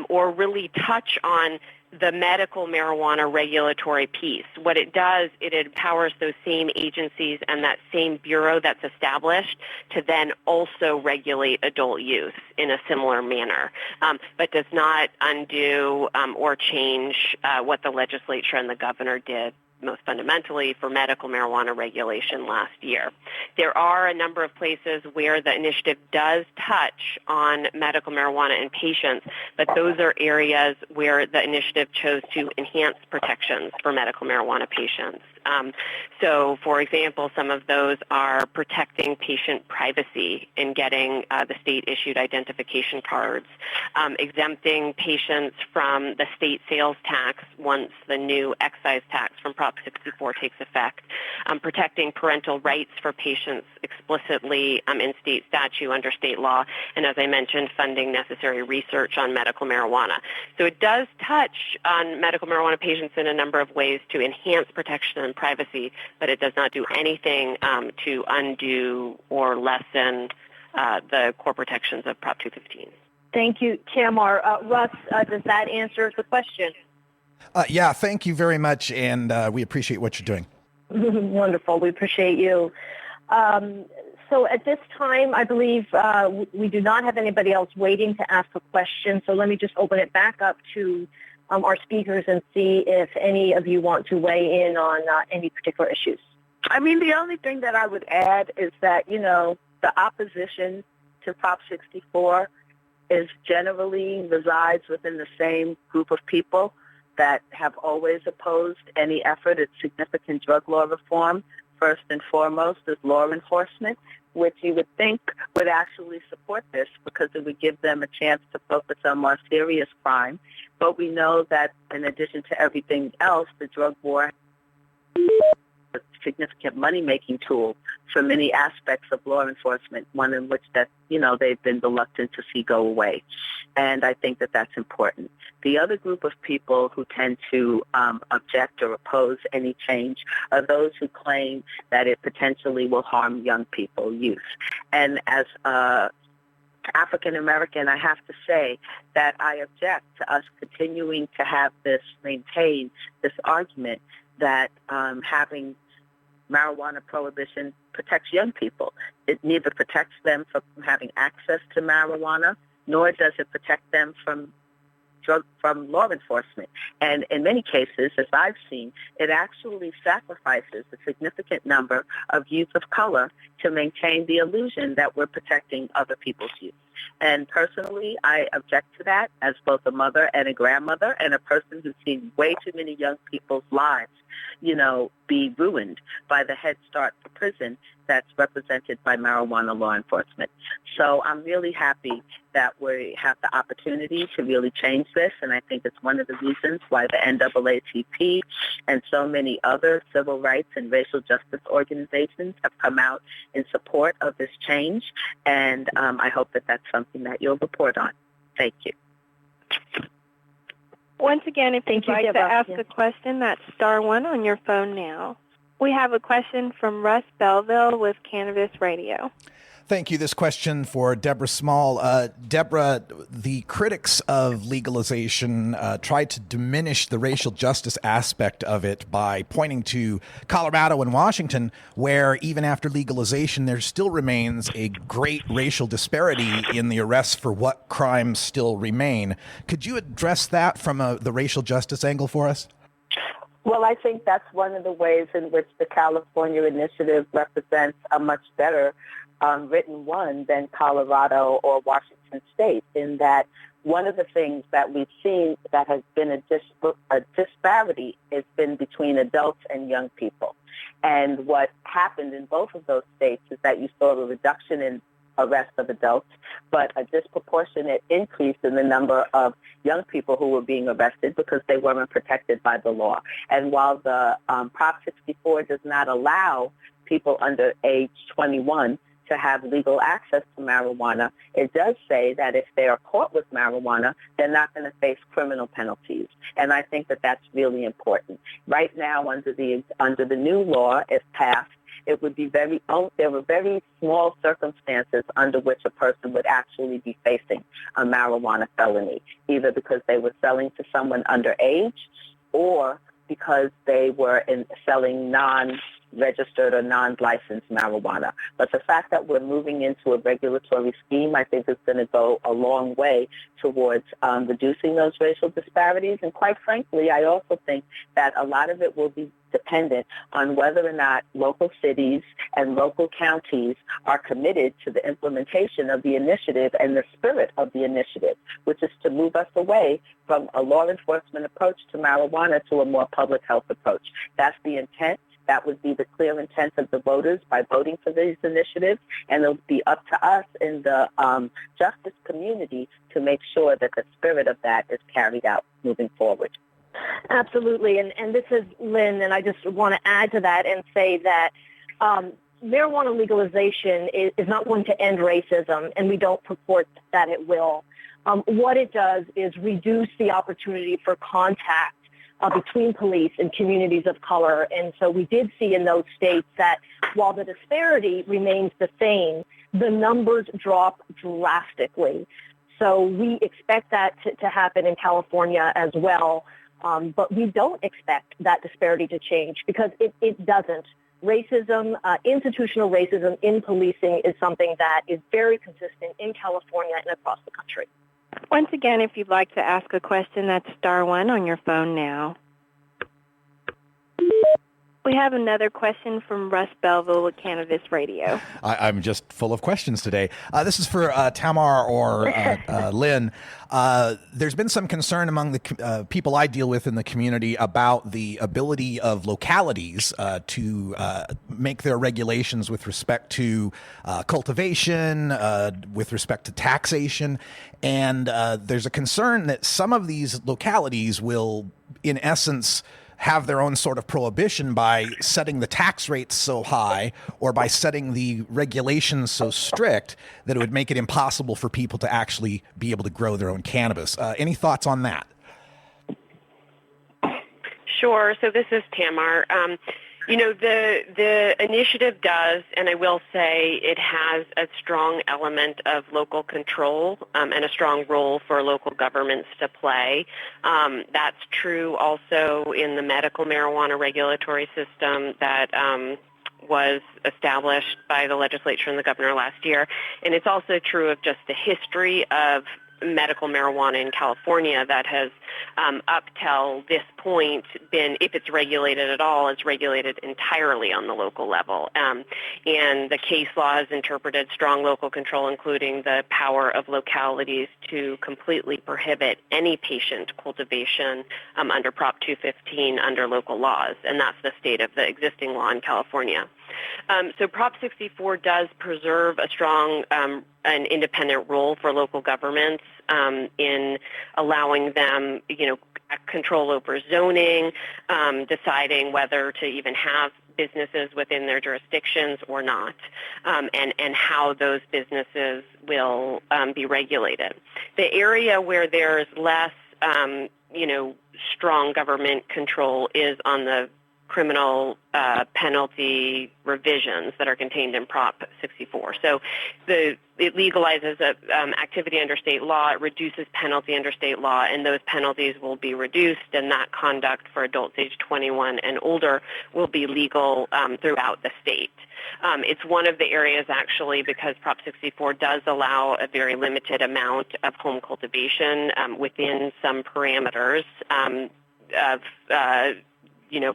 or really touch on the medical marijuana regulatory piece. What it does, it empowers those same agencies and that same bureau that's established to then also regulate adult use in a similar manner, but does not undo or change what the legislature and the governor did most fundamentally for medical marijuana regulation last year. There are a number of places where the initiative does touch on medical marijuana in patients, but those are areas where the initiative chose to enhance protections for medical marijuana patients. So, for example, some of those are protecting patient privacy in getting the state-issued identification cards, exempting patients from the state sales tax once the new excise tax from Prop 64 takes effect, protecting parental rights for patients explicitly in state statute under state law, and as I mentioned, funding necessary research on medical marijuana. So it does touch on medical marijuana patients in a number of ways to enhance protection and privacy, but it does not do anything to undo or lessen the core protections of Prop 215. Thank you, Tamar. Russ, does that answer the question? Yeah, thank you very much, and we appreciate what you're doing. Wonderful. We appreciate you. So at this time, I believe we do not have anybody else waiting to ask a question, so let me just open it back up to our speakers and see if any of you want to weigh in on any particular issues. I mean, the only thing that I would add is that, you know, the opposition to Prop 64 is generally resides within the same group of people that have always opposed any effort at significant drug law reform. First and foremost is law enforcement, which you would think would actually support this because it would give them a chance to focus on more serious crime. But we know that in addition to everything else, the drug war is a significant money-making tool for many aspects of law enforcement, one in which that, you know, they've been reluctant to see go away. And I think that that's important. The other group of people who tend to object or oppose any change are those who claim that it potentially will harm young people, youth. And as African American, I have to say that I object to us continuing to have this, maintain this argument that having marijuana prohibition protects young people. It neither protects them from having access to marijuana, nor does it protect them from from law enforcement. And in many cases, as I've seen, it actually sacrifices a significant number of youth of color to maintain the illusion that we're protecting other people's youth. And personally, I object to that as both a mother and a grandmother and a person who's seen way too many young people's lives, be ruined by the Head Start for prison that's represented by marijuana law enforcement. So I'm really happy that we have the opportunity to really change this, and I think it's one of the reasons why the NAACP and so many other civil rights and racial justice organizations have come out in support of this change, and I hope that that's something that you'll report on. Thank you. Once again, if you'd like to ask a question, that's star 1 on your phone now. We have a question from Russ Belville with Cannabis Radio. Thank you. This question for Deborah Small. Deborah, the critics of legalization tried to diminish the racial justice aspect of it by pointing to Colorado and Washington, where even after legalization, there still remains a great racial disparity in the arrests for what crimes still remain. Could you address that from the racial justice angle for us? Well, I think that's one of the ways in which the California initiative represents a much better written one than Colorado or Washington State, in that one of the things that we've seen that has been a disparity has been between adults and young people. And what happened in both of those states is that you saw a reduction in arrests of adults, but a disproportionate increase in the number of young people who were being arrested because they weren't protected by the law. And while the Prop 64 does not allow people under age 21 to have legal access to marijuana, it does say that if they are caught with marijuana, they're not going to face criminal penalties. And I think that that's really important. Right now, under the new law, if passed, it would be there were very small circumstances under which a person would actually be facing a marijuana felony, either because they were selling to someone underage or because they were selling non-registered or non-licensed marijuana. But the fact that we're moving into a regulatory scheme, I think, is going to go a long way towards reducing those racial disparities. And quite frankly, I also think that a lot of it will be dependent on whether or not local cities and local counties are committed to the implementation of the initiative and the spirit of the initiative, which is to move us away from a law enforcement approach to marijuana to a more public health approach. That's the intent. That would be the clear intent of the voters by voting for these initiatives, and it'll be up to us in the justice community to make sure that the spirit of that is carried out moving forward. Absolutely, and this is Lynn, and I just want to add to that and say that marijuana legalization is not going to end racism, and we don't purport that it will. What it does is reduce the opportunity for contact between police and communities of color. And so we did see in those states that while the disparity remains the same, the numbers drop drastically. So we expect that to happen in California as well. But we don't expect that disparity to change because it doesn't. Racism, institutional racism in policing is something that is very consistent in California and across the country. Once again, if you'd like to ask a question, that's star 1 on your phone now. We have another question from Russ Belville with Cannabis Radio. I'm just full of questions today. This is for Tamar or Lynn. There's been some concern among the people I deal with in the community about the ability of localities to make their regulations with respect to cultivation, with respect to taxation. And there's a concern that some of these localities will, in essence, have their own sort of prohibition by setting the tax rates so high or by setting the regulations so strict that it would make it impossible for people to actually be able to grow their own cannabis. Any thoughts on that? Sure. So this is Tamar. The initiative does, and I will say it has a strong element of local control and a strong role for local governments to play. That's true also in the medical marijuana regulatory system that was established by the legislature and the governor last year. And it's also true of just the history of medical marijuana in California that has up till this point been, if it's regulated at all, it's regulated entirely on the local level. And the case law has interpreted strong local control, including the power of localities to completely prohibit any patient cultivation under Prop 215 under local laws. And that's the state of the existing law in California. So Prop 64 does preserve a strong and independent role for local governments in allowing them, control over zoning, deciding whether to even have businesses within their jurisdictions or not, and how those businesses will be regulated. The area where there's less, strong government control is on the criminal penalty revisions that are contained in Prop 64. So it legalizes activity under state law, it reduces penalty under state law, and those penalties will be reduced, and that conduct for adults age 21 and older will be legal throughout the state. It's one of the areas, actually, because Prop 64 does allow a very limited amount of home cultivation within some parameters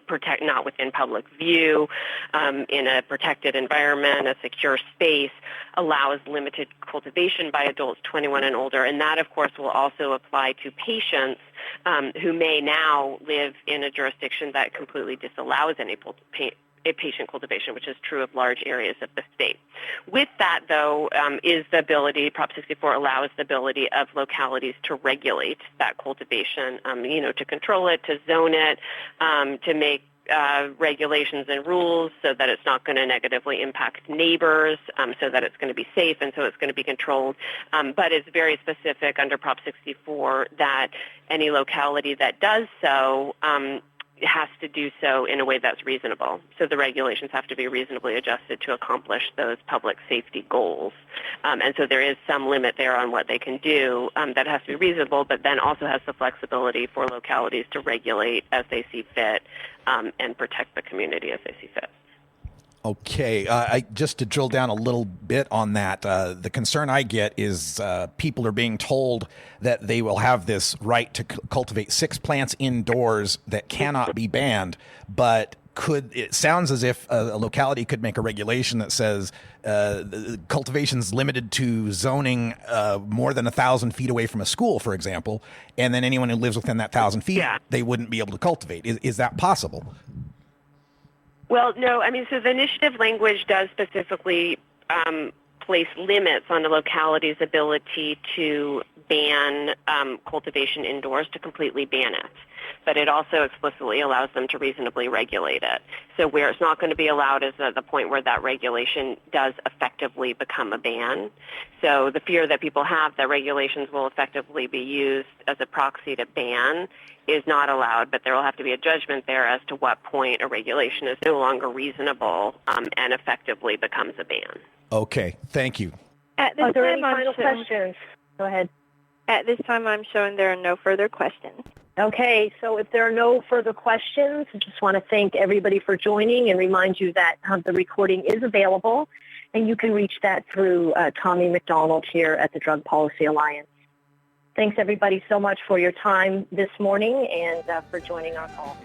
protect, not within public view, in a protected environment, a secure space, allows limited cultivation by adults 21 and older. And that, of course, will also apply to patients who may now live in a jurisdiction that completely disallows any patient cultivation, which is true of large areas of the state. With that, though, is the ability, Prop 64 allows the ability of localities to regulate that cultivation, to control it, to zone it, to make regulations and rules so that it's not going to negatively impact neighbors, so that it's going to be safe and so it's going to be controlled. But it's very specific under Prop 64 that any locality that does so has to do so in a way that's reasonable. So the regulations have to be reasonably adjusted to accomplish those public safety goals. And so there is some limit there on what they can do that has to be reasonable, but then also has the flexibility for localities to regulate as they see fit and protect the community as they see fit. Okay, just to drill down a little bit on that, the concern I get is people are being told that they will have this right to cultivate 6 plants indoors that cannot be banned, but it sounds as if a locality could make a regulation that says cultivation's limited to zoning more than 1,000 feet away from a school, for example, and then anyone who lives within that 1,000 feet, they wouldn't be able to cultivate. Is that possible? Well, no. So the initiative language does specifically place limits on the locality's ability to ban cultivation indoors, to completely ban it. But it also explicitly allows them to reasonably regulate it. So where it's not going to be allowed is at the point where that regulation does effectively become a ban. So the fear that people have that regulations will effectively be used as a proxy to ban is not allowed, but there will have to be a judgment there as to what point a regulation is no longer reasonable and effectively becomes a ban. Okay, thank you. Are there any final questions? Go ahead. At this time, I'm showing there are no further questions. Okay, so if there are no further questions, I just want to thank everybody for joining and remind you that the recording is available, and you can reach that through Tommy McDonald here at the Drug Policy Alliance. Thanks, everybody, so much for your time this morning and for joining our call.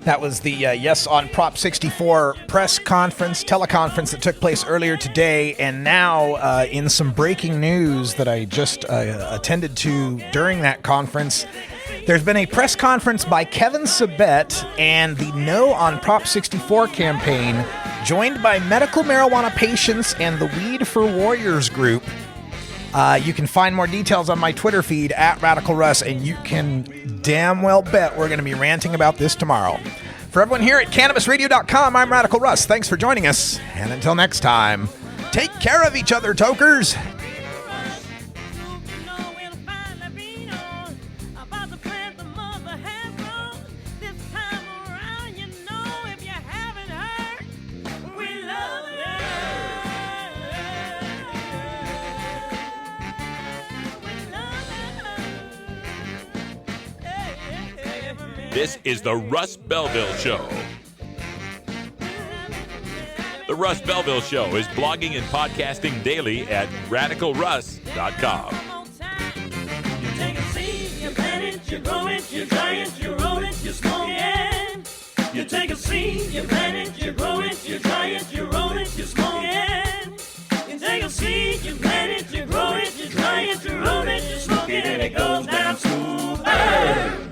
That was the Yes on Prop 64 press conference, teleconference that took place earlier today. And now in some breaking news that I just attended to during that conference, there's been a press conference by Kevin Sabet and the No on Prop 64 campaign, joined by medical marijuana patients and the Weed for Warriors group. You can find more details on my Twitter feed at Radical Russ, and you can damn well bet we're going to be ranting about this tomorrow. For everyone here at CannabisRadio.com, I'm Radical Russ. Thanks for joining us, and until next time, take care of each other, tokers. This is the Russ Belville Show. The Russ Belville Show is blogging and podcasting daily at RadicalRuss.com. it, you grow it, you dry it, you roll it, you smoke it. You take a seed, you plant it, you grow it, you dry it, you roll it, you smoke it. You take a seed, you plant it, you grow it, you dry it, you roll it, you smoke it, and it goes down smooth. Hey!